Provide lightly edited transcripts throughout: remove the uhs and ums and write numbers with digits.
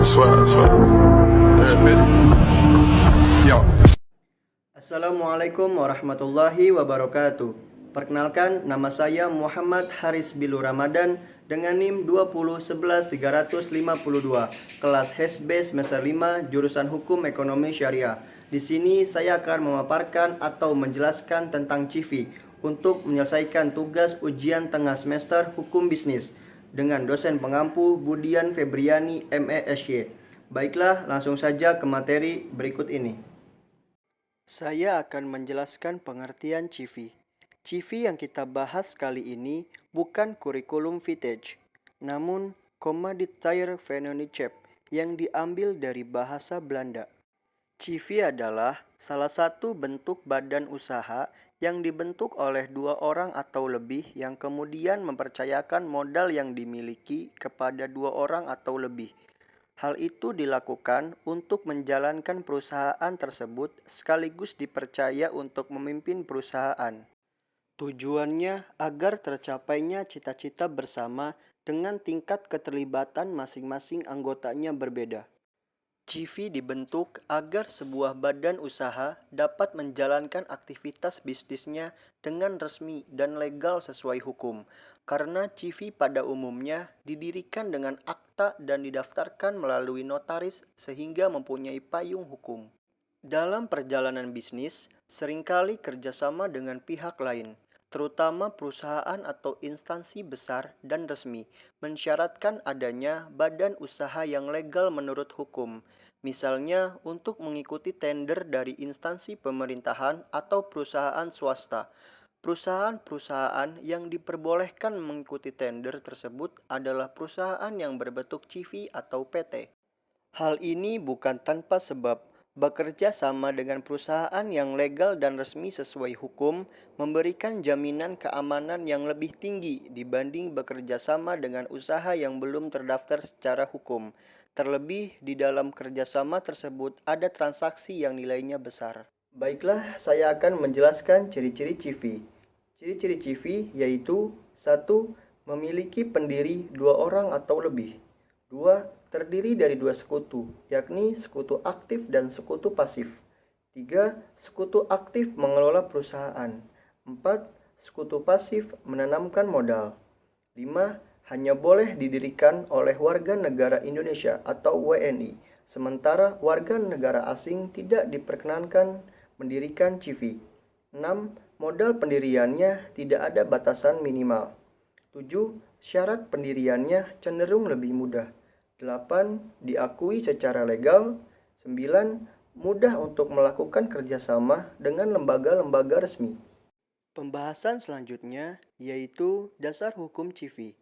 swear. Yo. Assalamualaikum warahmatullahi wabarakatuh. Perkenalkan, nama saya Muhammad Haris Bilu Ramadan dengan NIM 2011352, kelas HSB semester 5, jurusan Hukum Ekonomi Syariah. Di sini saya akan memaparkan atau menjelaskan tentang CV untuk menyelesaikan tugas ujian tengah semester Hukum Bisnis dengan dosen pengampu Budian Febriani MESY. Baiklah, langsung saja ke materi berikut ini. Saya akan menjelaskan pengertian CV. CV yang kita bahas kali ini bukan kurikulum vintage, namun Commoditieer Vennootschap yang diambil dari bahasa Belanda. CV adalah salah satu bentuk badan usaha yang dibentuk oleh dua orang atau lebih yang kemudian mempercayakan modal yang dimiliki kepada dua orang atau lebih. Hal itu dilakukan untuk menjalankan perusahaan tersebut sekaligus dipercaya untuk memimpin perusahaan. Tujuannya agar tercapainya cita-cita bersama dengan tingkat keterlibatan masing-masing anggotanya berbeda. CV dibentuk agar sebuah badan usaha dapat menjalankan aktivitas bisnisnya dengan resmi dan legal sesuai hukum, karena CV pada umumnya didirikan dengan akta dan didaftarkan melalui notaris sehingga mempunyai payung hukum. Dalam perjalanan bisnis, seringkali kerjasama dengan pihak lain, terutama perusahaan atau instansi besar dan resmi, mensyaratkan adanya badan usaha yang legal menurut hukum, misalnya untuk mengikuti tender dari instansi pemerintahan atau perusahaan swasta. Perusahaan-perusahaan yang diperbolehkan mengikuti tender tersebut adalah perusahaan yang berbentuk CV atau PT. Hal ini bukan tanpa sebab. Bekerja sama dengan perusahaan yang legal dan resmi sesuai hukum memberikan jaminan keamanan yang lebih tinggi dibanding bekerja sama dengan usaha yang belum terdaftar secara hukum. Terlebih di dalam kerjasama tersebut ada transaksi yang nilainya besar. Baiklah, saya akan menjelaskan ciri-ciri CV. Ciri-ciri CV yaitu 1. Memiliki pendiri 2 orang atau lebih. 2. Terdiri dari 2 sekutu, yakni sekutu aktif dan sekutu pasif. 3. Sekutu aktif mengelola perusahaan. 4. Sekutu pasif menanamkan modal. 5. Hanya boleh didirikan oleh warga negara Indonesia atau WNI, sementara warga negara asing tidak diperkenankan mendirikan CV. 6. Modal pendiriannya tidak ada batasan minimal. 7. Syarat pendiriannya cenderung lebih mudah. 8. Diakui secara legal. 9. Mudah untuk melakukan kerjasama dengan lembaga-lembaga resmi. Pembahasan selanjutnya yaitu dasar hukum CV.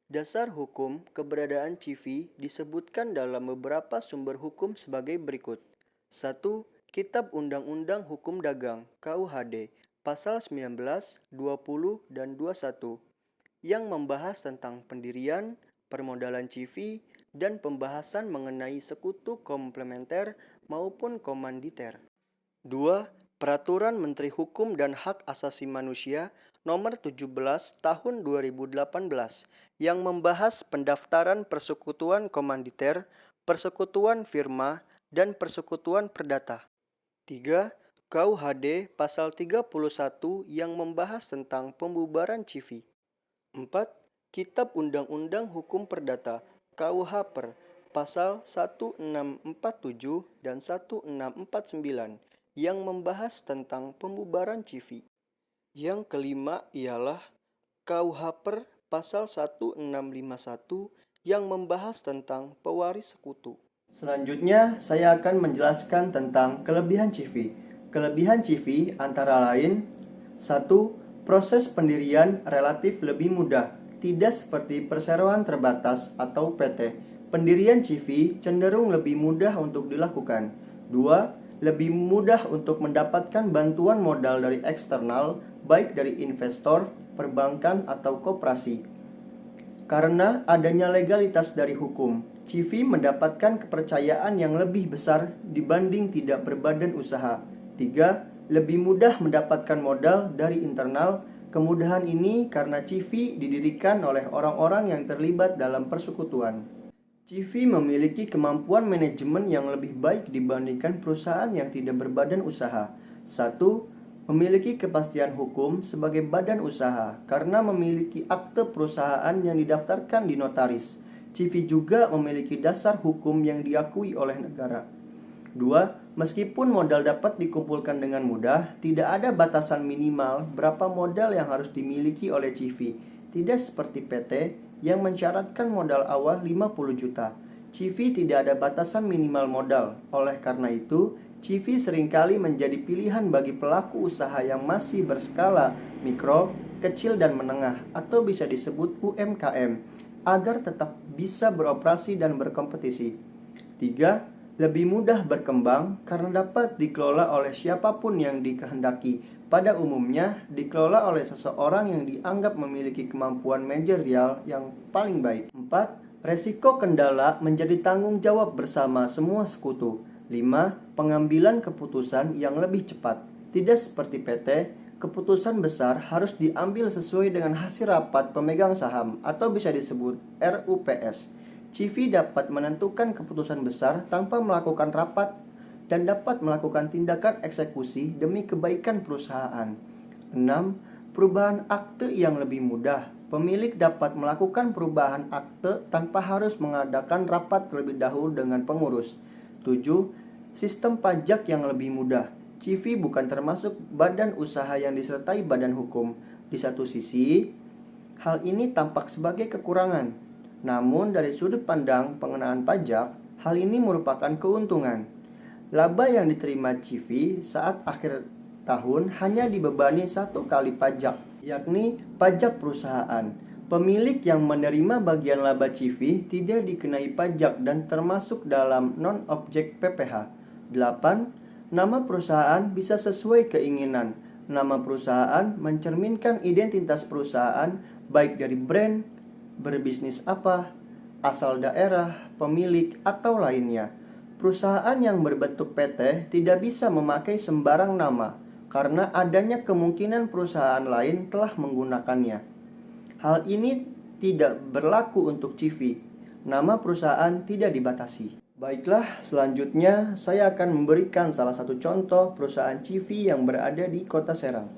Dasar hukum keberadaan CV disebutkan dalam beberapa sumber hukum sebagai berikut. 1. Kitab Undang-Undang Hukum Dagang (KUHD) Pasal 19, 20, dan 21 yang membahas tentang pendirian, permodalan CV, dan pembahasan mengenai sekutu komplementer maupun komanditer. 2. Peraturan Menteri Hukum dan Hak Asasi Manusia Nomor 17 Tahun 2018 yang membahas pendaftaran persekutuan komanditer, persekutuan firma, dan persekutuan perdata. 3. KUHD Pasal 31 yang membahas tentang pembubaran CV. 4. Kitab Undang-Undang Hukum Perdata KUH Per Pasal 1647 dan 1649 yang membahas tentang pembubaran CV. Yang kelima ialah KUH Per Pasal 1651 yang membahas tentang pewaris sekutu. Selanjutnya, saya akan menjelaskan tentang kelebihan CV. Kelebihan CV antara lain: 1. Proses pendirian relatif lebih mudah, tidak seperti perseroan terbatas atau PT. Pendirian CV cenderung lebih mudah untuk dilakukan. 2. Lebih mudah untuk mendapatkan bantuan modal dari eksternal, baik dari investor, perbankan, atau koperasi. Karena adanya legalitas dari hukum, CV mendapatkan kepercayaan yang lebih besar dibanding tidak berbadan usaha. 3. Lebih mudah mendapatkan modal dari internal. Kemudahan ini karena CV didirikan oleh orang-orang yang terlibat dalam persekutuan. Civi memiliki kemampuan manajemen yang lebih baik dibandingkan perusahaan yang tidak berbadan usaha. Satu, memiliki kepastian hukum sebagai badan usaha karena memiliki akte perusahaan yang didaftarkan di notaris. Civi juga memiliki dasar hukum yang diakui oleh negara. Dua, meskipun modal dapat dikumpulkan dengan mudah, tidak ada batasan minimal berapa modal yang harus dimiliki oleh Civi. Tidak seperti PT yang mensyaratkan modal awal 50 juta. Civi tidak ada batasan minimal modal. Oleh karena itu, Civi seringkali menjadi pilihan bagi pelaku usaha yang masih berskala mikro, kecil dan menengah atau bisa disebut UMKM agar tetap bisa beroperasi dan berkompetisi. Tiga, lebih mudah berkembang karena dapat dikelola oleh siapapun yang dikehendaki. Pada umumnya, dikelola oleh seseorang yang dianggap memiliki kemampuan manajerial yang paling baik. 4. Resiko kendala menjadi tanggung jawab bersama semua sekutu. 5. Pengambilan keputusan yang lebih cepat. Tidak seperti PT, keputusan besar harus diambil sesuai dengan hasil rapat pemegang saham atau bisa disebut RUPS. Civi dapat menentukan keputusan besar tanpa melakukan rapat dan dapat melakukan tindakan eksekusi demi kebaikan perusahaan. 6. Perubahan akte yang lebih mudah. Pemilik dapat melakukan perubahan akte tanpa harus mengadakan rapat terlebih dahulu dengan pengurus. 7. Sistem pajak yang lebih mudah. Civi bukan termasuk badan usaha yang disertai badan hukum. Di satu sisi, hal ini tampak sebagai kekurangan. Namun dari sudut pandang pengenaan pajak, hal ini merupakan keuntungan. Laba yang diterima Civi saat akhir tahun hanya dibebani satu kali pajak, yakni pajak perusahaan. Pemilik yang menerima bagian laba Civi tidak dikenai pajak dan termasuk dalam non-objek PPh. 8. Nama perusahaan bisa sesuai keinginan. Nama perusahaan mencerminkan identitas perusahaan baik dari brand, berbisnis apa, asal daerah, pemilik, atau lainnya. Perusahaan yang berbentuk PT tidak bisa memakai sembarang nama karena adanya kemungkinan perusahaan lain telah menggunakannya. Hal ini tidak berlaku untuk Civi. Nama perusahaan tidak dibatasi. Baiklah, selanjutnya saya akan memberikan salah satu contoh perusahaan Civi yang berada di Kota Serang.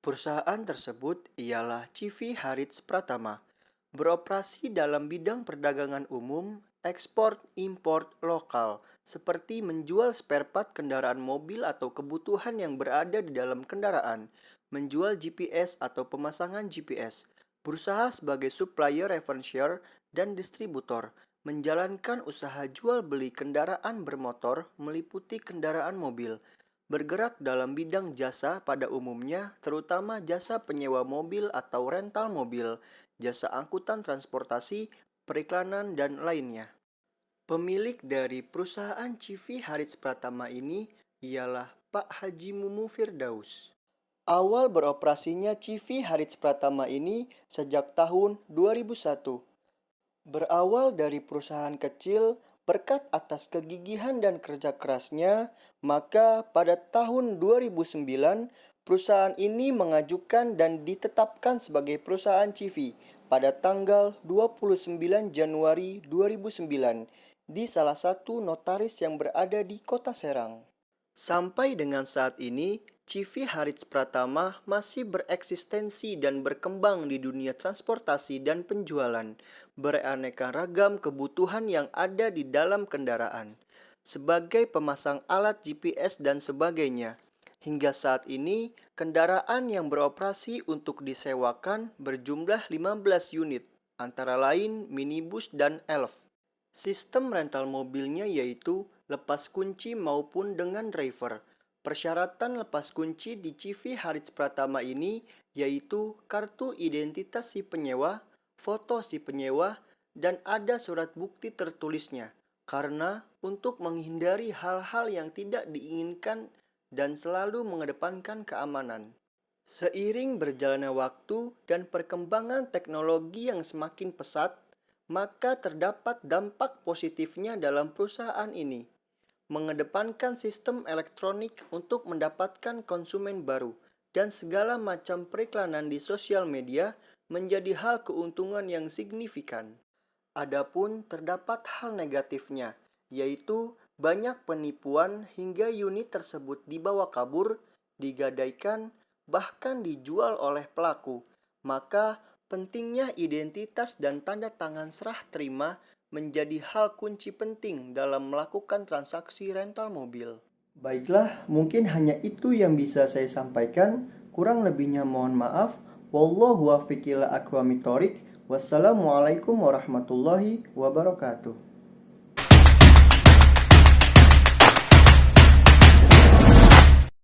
Perusahaan tersebut ialah Civi Harits Pratama, beroperasi dalam bidang perdagangan umum, ekspor, import lokal, seperti menjual spare part kendaraan mobil atau kebutuhan yang berada di dalam kendaraan, menjual GPS atau pemasangan GPS, berusaha sebagai supplier revenue dan distributor, menjalankan usaha jual beli kendaraan bermotor meliputi kendaraan mobil, bergerak dalam bidang jasa pada umumnya, terutama jasa penyewa mobil atau rental mobil, jasa angkutan transportasi, periklanan, dan lainnya. Pemilik dari perusahaan Civi Harits Pratama ini ialah Pak Haji Mumu Firdaus. Awal beroperasinya Civi Harits Pratama ini sejak tahun 2001. Berawal dari perusahaan kecil, berkat atas kegigihan dan kerja kerasnya, maka pada tahun 2009, perusahaan ini mengajukan dan ditetapkan sebagai perusahaan Civi pada tanggal 29 Januari 2009 di salah satu notaris yang berada di Kota Serang. Sampai dengan saat ini, Civi Harits Pratama masih bereksistensi dan berkembang di dunia transportasi dan penjualan, beraneka ragam kebutuhan yang ada di dalam kendaraan, sebagai pemasang alat GPS dan sebagainya. Hingga saat ini, kendaraan yang beroperasi untuk disewakan berjumlah 15 unit, antara lain minibus dan elf. Sistem rental mobilnya yaitu lepas kunci maupun dengan driver. Persyaratan lepas kunci di Civi Harits Pratama ini yaitu kartu identitas si penyewa, foto si penyewa, dan ada surat bukti tertulisnya. Karena untuk menghindari hal-hal yang tidak diinginkan dan selalu mengedepankan keamanan. Seiring berjalannya waktu dan perkembangan teknologi yang semakin pesat, maka terdapat dampak positifnya dalam perusahaan ini, mengedepankan sistem elektronik untuk mendapatkan konsumen baru, dan segala macam periklanan di sosial media menjadi hal keuntungan yang signifikan. Adapun terdapat hal negatifnya, yaitu banyak penipuan hingga unit tersebut dibawa kabur, digadaikan, bahkan dijual oleh pelaku. Maka pentingnya identitas dan tanda tangan serah terima menjadi hal kunci penting dalam melakukan transaksi rental mobil. Baiklah, mungkin hanya itu yang bisa saya sampaikan. Kurang lebihnya mohon maaf. Wallahu waffiq ila aqwamit thoriq. Wassalamualaikum warahmatullahi wabarakatuh.